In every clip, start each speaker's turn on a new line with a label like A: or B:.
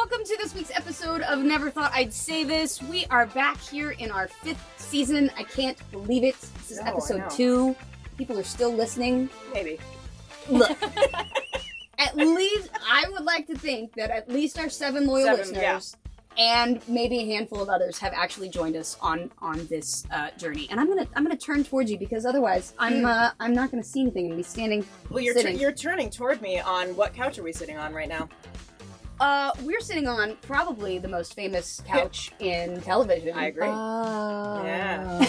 A: welcome to this week's episode of Never Thought I'd Say This. We are back here in our 5th season. I can't believe it. This is episode 2. People are still listening.
B: Maybe.
A: Look, at least I would like to think that at least our 7 loyal listeners and maybe a handful of others have actually joined us on this journey. And I'm gonna turn towards you because otherwise I'm not gonna see anything and be standing.
B: Well, you're turning toward me on what couch are we sitting on right now?
A: We're sitting on probably the most famous couch in television.
B: I agree. Yeah.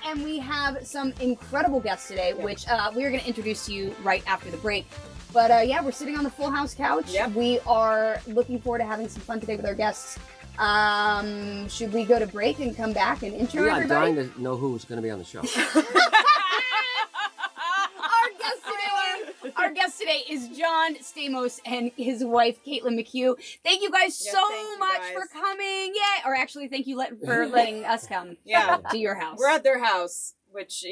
A: And we have some incredible guests today, which we're going to introduce to you right after the break. But we're sitting on the Full House couch.
B: Yep.
A: We are looking forward to having some fun today with our guests. Should we go to break and come back and intro everybody?
C: I'm dying to know who's going to be on the show.
A: Our guest today is John Stamos and his wife, Caitlin McHugh. Thank you guys so much for coming. Yeah, or actually, thank you for letting us come to your house.
B: We're at their house, which,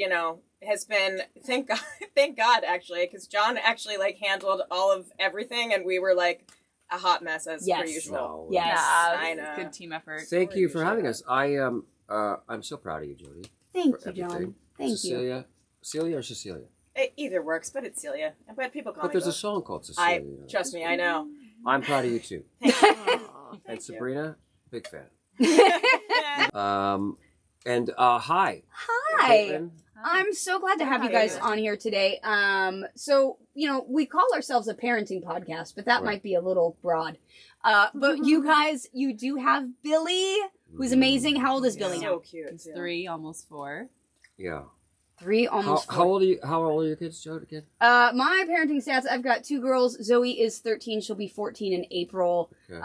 B: has been, thank God, actually, because John actually, handled all of everything, and we were, a hot mess as per usual.
C: No.
A: Yes.
B: I know.
D: Good team effort.
C: Thank you for having us. I'm so proud of you, Jody.
A: Thank you, John. Thank you.
C: Celia or Cecilia?
B: It either works, but it's Celia. But people call me.
C: But there's a song called Cecilia.
B: Trust me, I know.
C: I'm proud of you too.
B: Thank you.
C: And Sabrina, big fan. And hi.
A: Hi.
C: Caitlin.
A: I'm so glad to have you guys on here today. So, we call ourselves a parenting podcast, but that might be a little broad. But you guys, you do have Billy, who's amazing. How old is Billy now?
B: So cute.
D: He's 3, almost 4.
C: Yeah.
A: 3, almost 4.
C: How old are you? How old are your kids, Joe, again?
A: My parenting stats, I've got 2 girls. Zoe is 13. She'll be 14 in April. Okay.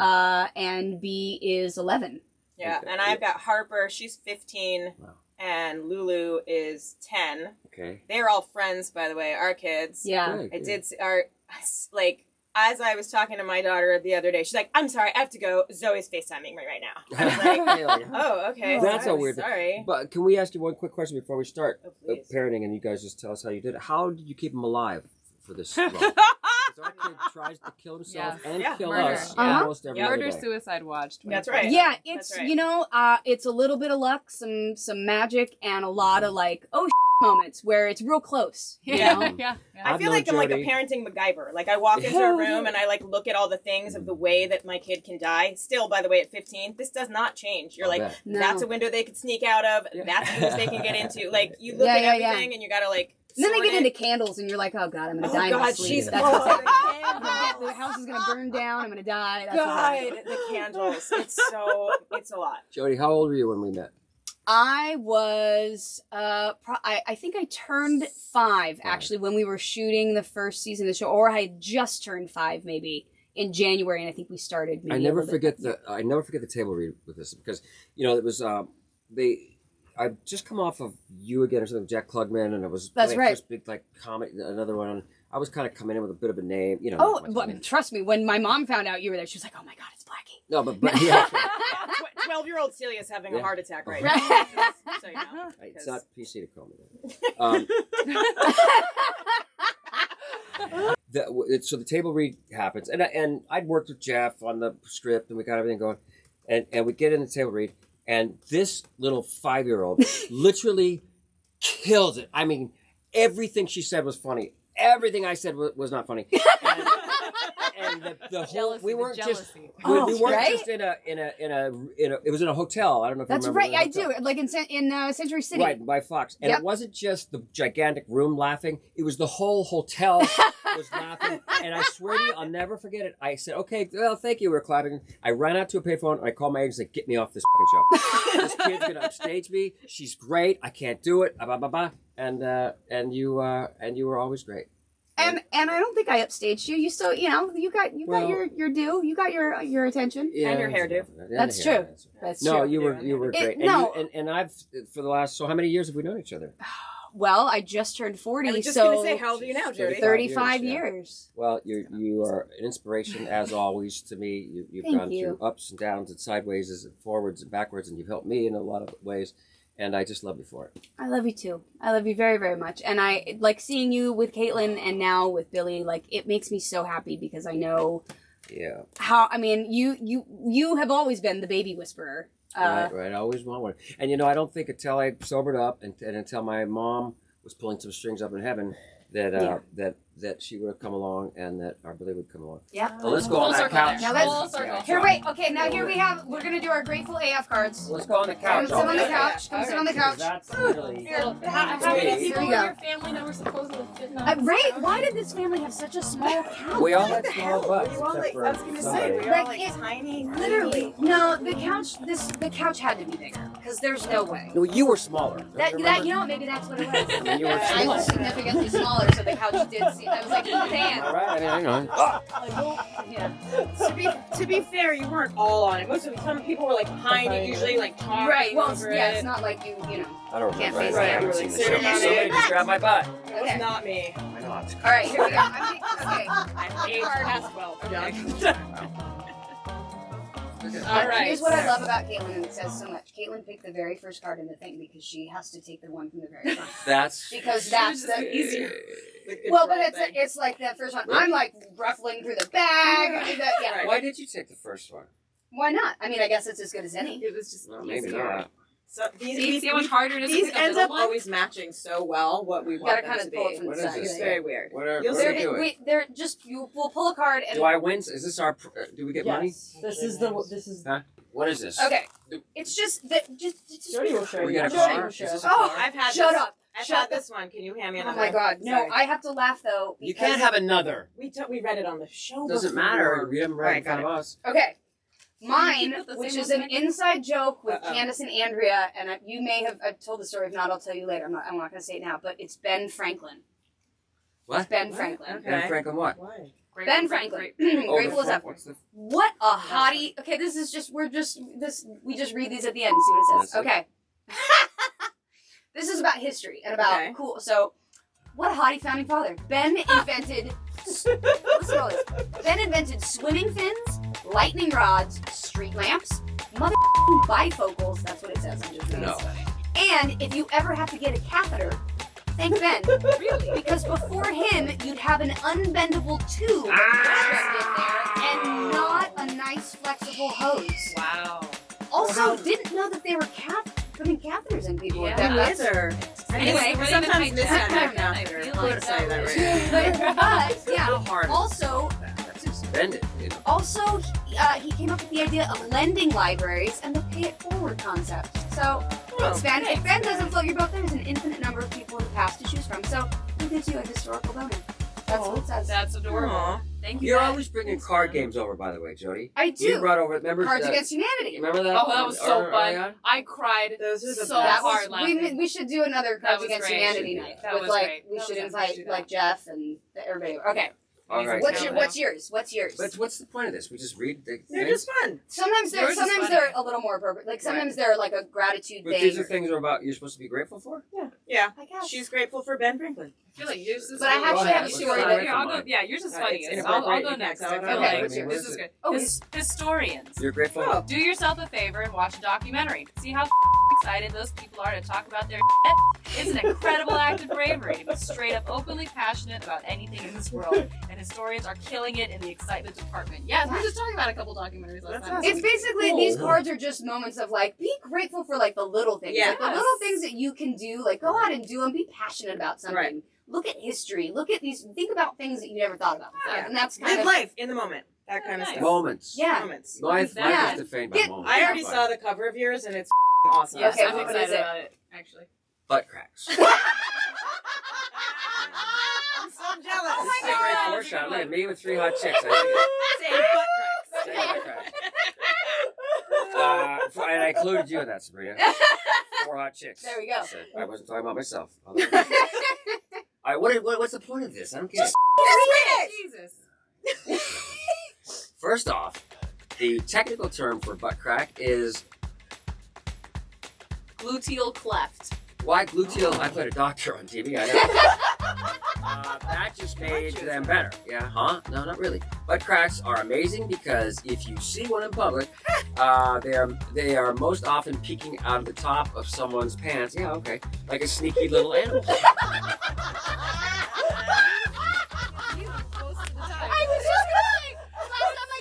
A: And B is 11.
B: Yeah, okay. And I've got Harper. She's 15. Wow. And Lulu is 10.
C: Okay.
B: They're all friends, by the way, our kids.
A: Yeah.
C: Good,
B: I did, as I was talking to my daughter the other day, she's like, I'm sorry, I have to go. Zoe's FaceTiming me right now. I was like, oh, okay.
C: That's a weird
B: Sorry.
C: thing. But can we ask you one quick question before we start
B: parenting,
C: and you guys just tell us how you did it? How did you keep them alive for this long? Because our kid tries to kill himself and kill us almost every other day.
D: Murder-suicide watch.
B: That's right.
A: Yeah, it's, it's a little bit of luck, some magic, and a lot of moments where it's real close.
D: Yeah.
B: I feel like I'm like a parenting MacGyver. I walk into a room and I look at all the things of the way that my kid can die. Still, by the way, at 15, this does not change. You're that's a window they could sneak out of. That's things they can get into. You look at everything and you gotta
A: and then they get into candles and you're like, oh God, I'm gonna die in my sleep. The house is gonna burn down. I'm gonna die. That's
B: the candles. It's a lot.
C: Jody, how old were you when we met?
A: I was, I think I turned 5 actually when we were shooting the first season of the show, or I had just turned 5 maybe in January, and I think we started.
C: I never forget the table read with this because it was I'd just come off of You Again or something, Jack Klugman, and it was first big comedy, another one. I was kind of coming in with a bit of a name,
A: but trust me, when my mom found out you were there, she was like, "Oh my God, it's Blackie."
C: No, but yeah.
B: 12-year-old Celia's having a heart attack right now. So you know,
C: it's not PC to call me that. So the table read happens, and I'd worked with Jeff on the script, and we got everything going, and we get in the table read, and this little 5-year-old literally killed it. I mean, everything she said was funny. Everything I said was not funny. And the whole we weren't just just in a it was in a hotel. I don't know if
A: that's
C: you remember.
A: That's right. I do. In Century City.
C: Right, by Fox. And it wasn't just the gigantic room laughing. It was the whole hotel was laughing. And I swear to you, I'll never forget it. I said, "Okay, well, thank you." We're clapping. I ran out to a payphone and I called my agent and said, "Get me off this fucking show. This kid's gonna upstage me. She's great. I can't do it." Blah blah blah. And you were always great.
A: And I don't think I upstaged you. You still, you got your due. You got your attention
B: and your hairdo.
A: That's true. That's true.
C: No, you were great. And I've for the last how many years have we known each other?
A: Well, I just turned 40.
B: I was just going to say, how old are you now, Jody?
A: 35 years.
C: Well, you are an inspiration as always to me. You've gone through ups and downs and sideways and forwards and backwards, and you've helped me in a lot of ways. And I just love you for it.
A: I love you too. I love you very, very much. And I like seeing you with Caitlin and now with Billy. It makes me so happy because I know
C: Yeah.
A: You have always been the baby whisperer.
C: Right. I always want one. And I don't think until I sobered up and until my mom was pulling some strings up in heaven that she would have come along and that our Billy would come along.
A: Yeah.
C: So let's go on that couch.
A: Now we're gonna do our Grateful AF cards.
C: Let's go on the couch.
A: Come sit on the couch. Come sit on the couch.
C: That's really...
D: How many people in
A: go.
D: your family that were supposedly fitting on?
A: Right? Why did this family have such a small couch?
C: We all had small butts.
B: We all
C: except for
B: I was gonna say,
C: somebody.
B: we all tiny.
A: Literally. No, the couch had to be bigger because there's no way.
C: No, you were smaller. Don't you remember?
A: Maybe that's what it was.
C: I mean, you were
A: I
C: small.
A: was significantly smaller, so the couch did seem. I was like,
C: Am I right? I know.
A: Yeah.
B: To be fair, you weren't all on it. Most of the time, people were like behind you, usually like talking
A: Right. Well,
B: over
A: yeah,
B: it.
A: it's not like you know.
C: I don't
A: Can't
C: remember.
A: face
C: I
A: it.
C: haven't seen the
B: Sitting
C: show.
B: on
C: Somebody
B: it.
C: just grabbed my butt.
B: That was not me.
C: I know. It's
A: All right, here we go. Okay.
B: I hard as well.
A: All
B: right.
A: Here's what I love about Caitlin, and it says so much. Caitlin picked the very first card in the thing because she has to take the one from the very front.
C: That's...
A: Because that's the
B: easier.
A: Well, but it's like the first one. I'm like ruffling through the bag. Yeah.
C: Why did you take the first one?
A: Why not? I mean, I guess it's as good as any.
D: It was just
C: Well, maybe
D: easier.
C: not.
B: So
D: See how much harder it is to
B: these
D: pick up
B: ends
D: the
B: up
D: little one?
B: always matching so well what we
A: You
B: want
A: gotta
B: them
A: kind
B: to
A: of pull it
B: be.
A: from the
C: What is
A: side.
C: this?
B: It's very weird.
C: What are
B: You'll
C: we
B: see.
C: doing?
A: They're just we'll pull a card and
C: Do I win? Is this our... Do we get money?
E: This is
C: Huh? What is this?
A: Okay. It's just that
B: Jody will show
C: We
B: you.
C: get a
A: Jody
C: car?
A: will
C: Is
A: show.
C: this a
A: Oh,
C: car?
B: I've had
A: shut
B: this.
A: up.
B: I've
A: Shut
B: had
A: the-
B: this one. Can you hand me
A: Oh
B: another?
A: my god. No,
B: Sorry.
A: I have to laugh though.
C: You
A: because-
C: can't have another.
B: We read it on the show.
C: Doesn't
B: before.
C: matter. We haven't read
B: Alright,
C: in front of
B: got
C: us.
A: Okay. Mine,
D: Keep it the
A: which
D: same
A: is
D: one
A: an
D: again?
A: inside joke with
B: Uh-oh.
A: Candace and Andrea, and you may have I've told the story. If not, I'll tell you later. I'm not going to say it now, but it's Ben Franklin.
C: What?
A: Ben
B: What?
A: Franklin.
B: Okay.
C: Ben Franklin what?
B: Why?
A: Ben Franklin.
C: Oh,
A: Grateful as
C: the-
A: ever.
C: what's the-
A: What a hottie. Okay, we just read these at the end and see what it says.
C: That's it.
A: Okay. This is about history and about
B: Okay.
A: cool. So, what a hottie founding father. Ben invented listen to all this. Ben invented swimming fins, lightning rods, street lamps, motherfucking bifocals, that's what it says. I'm just reading
C: No.
A: stuff. And if you ever have to get a catheter, thank Ben.
D: Really?
A: Because before him, you'd have an unbendable tube shoved in there and not a nice flexible hose.
D: Wow.
A: Also, didn't know that they were putting catheters in people with that.
B: Who is her?
D: Anyway,
B: sometimes this
D: I
B: time
D: feel
B: after.
D: like
B: Say
D: that
B: that
D: was-
B: right.
A: But yeah.
C: How hard is
A: Also,
C: that? That's bend it. You know.
A: Also, he came up with the idea of lending libraries and the pay it forward concept. So, thanks, Ben. If Ben doesn't float your boat, there's an infinite number of people in the past to choose from. So, who gives you a historical donor? That's what it says.
D: That's adorable.
B: Aw.
D: Thank you.
C: You're
D: Ben.
C: always bringing card games over, by the way, Jody.
A: I do.
C: You brought over. Remember
A: Cards
C: that-
A: Against Humanity.
C: Remember that?
D: Oh, that was so
C: Or-
D: fun.
C: Ariane?
D: I cried
B: Those are the
D: so
B: best.
D: hard laughing.
A: We should do another
D: That
A: Cards
D: was
A: Against
D: great.
A: Humanity
C: Should do
A: night.
D: that.
A: With
D: Was
A: like,
D: great.
A: we
D: That
A: should
D: was
A: invite
D: do that.
A: like Jeff and everybody. Okay.
C: All right.
A: What's
D: Yeah.
A: yours? What's yours?
C: But what's the point of this? We just read the
B: They're
C: things?
B: just fun.
A: Sometimes
D: Yours is funny.
A: they're a little more appropriate. Like sometimes they're like a gratitude
C: But
A: thing.
C: these are things about you're supposed to be grateful for?
B: Yeah.
A: I guess.
B: She's grateful for Ben Franklin.
D: I feel like yours is
A: But I
D: really
A: actually
D: good.
A: have a story
C: that-
D: Here, I'll go. Yeah, yours is
B: It's
D: funniest. I'll
B: inappropriate.
D: go
B: You
D: next.
B: can't
D: I
B: tell
D: feel
B: it.
A: Okay,
D: like
A: what's yours?
D: this is good.
A: Oh,
D: Historians.
C: You're grateful?
B: Oh.
D: Do yourself a favor and watch a documentary. See how excited those people are to talk about their shit? It's an incredible act of bravery to be straight up openly passionate about anything in this world. And historians are killing it in the excitement department. Yes, we were just talking about a couple documentaries last
B: That's
D: time.
B: awesome.
A: It's basically these cards are just moments of like be grateful for like the little things,
B: Yes.
A: like the little things that you can do. Like go out and do them. Be passionate about something.
B: Right.
A: Look at history. Look at these. Think about things that you never thought about before.
B: Yeah.
A: And that's kind
B: Live
A: of
B: life in the moment. That kind of
D: Nice.
B: stuff.
C: Moments.
A: yeah.
B: Moments.
C: Life
A: Yeah.
C: is defined
A: Get-
C: by moments.
B: I already saw the cover of yours and it's awesome.
D: Yes,
A: Okay,
D: I'm
A: what
D: excited
A: is it?
D: about it, actually.
C: Butt cracks.
B: I'm so jealous.
A: Oh my
C: That's a great
A: God.
C: foreshadow. Look at me with 3 hot chicks. I think
B: Say butt cracks.
C: Say butt cracks. And I included you in that, Sabrina. 4 hot chicks.
A: There we go.
C: So I wasn't talking about myself. All right, what's the point of this? I don't get it.
D: Jesus.
C: First off, the technical term for butt crack is
D: Gluteal cleft.
C: why gluteal. I played a doctor on TV. I know. That just made them better. Yeah, huh? No, not really. Butt cracks are amazing because if you see one in public, they are most often peeking out of the top of someone's pants. Yeah, okay, like a sneaky little animal.
A: I was just gonna say, last time I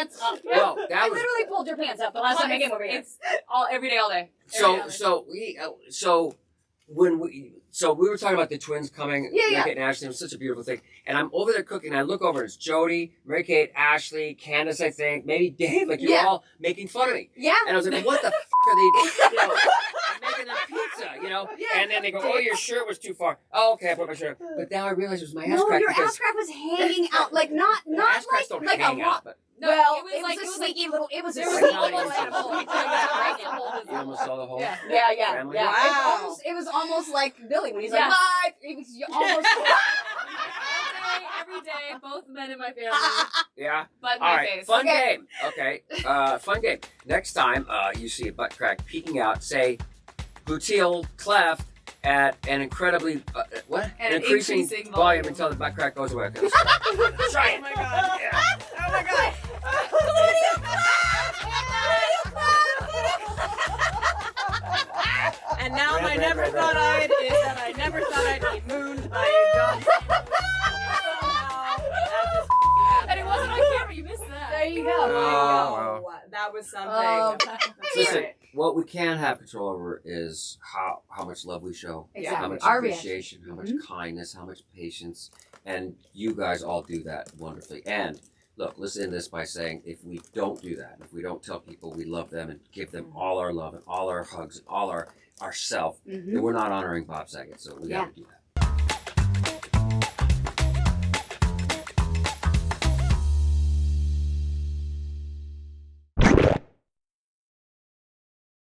A: pants up.
C: Well, that
A: I
C: was
A: literally pulled your pants up the last time I came over here.
D: It's all every day, all day.
C: So we were talking about the twins coming,
A: Yeah,
C: Mary Kate and Ashley. It was such a beautiful thing. And I'm over there cooking. And I look over, and it's Jody, Mary Kate, Ashley, Candace, I think, maybe Dave. Like you're all making fun of me.
A: Yeah.
C: And I was like, what the are they? I'm making them pizza,
A: Yeah.
C: And then they go, oh, your shirt was too far. Oh, okay, I put my shirt up. But now I realize it was my ass crack.
A: No, your ass crack was hanging out, like not
C: ass cracks don't
A: like
C: hang
A: a
C: out,
A: lot.
C: but
D: No,
A: Well,
D: it was
A: a sneaky little. It was a
D: there was
A: sneaky
C: almost
A: little
C: like a
A: hole.
C: hole. You almost saw the hole.
D: Yeah.
A: Yeah.
C: Family?
B: Wow.
A: It was almost like Billy when he's
D: Yeah.
A: like, bye. It was almost.
D: every day, both men in my family,
C: Yeah.
D: but
C: All
D: my
C: right,
D: face.
C: fun game. Okay, fun game. Next time you see a butt crack peeking out, say gluteal cleft at an incredibly
D: An
C: increasing
D: increasing
C: volume
D: volume.
C: until the butt crack goes away. Okay, try it.
B: Oh my god.
C: Yeah.
B: Oh my god. And now my never thought I'd is that I never thought I'd be mooned by a John.
D: And it wasn't on camera. You missed that.
A: There you go.
C: Oh,
B: Wow, that was something.
A: Oh,
C: Listen, what we can have control over is how much love we show,
A: Exactly.
C: how much
A: Our
C: appreciation, how much kindness, how much patience, and you guys all do that wonderfully. And look, let's end this by saying if we don't do that, if we don't tell people we love them and give them all our love and all our hugs and all our self, then we're not honoring Bob Saget. So we got to do that.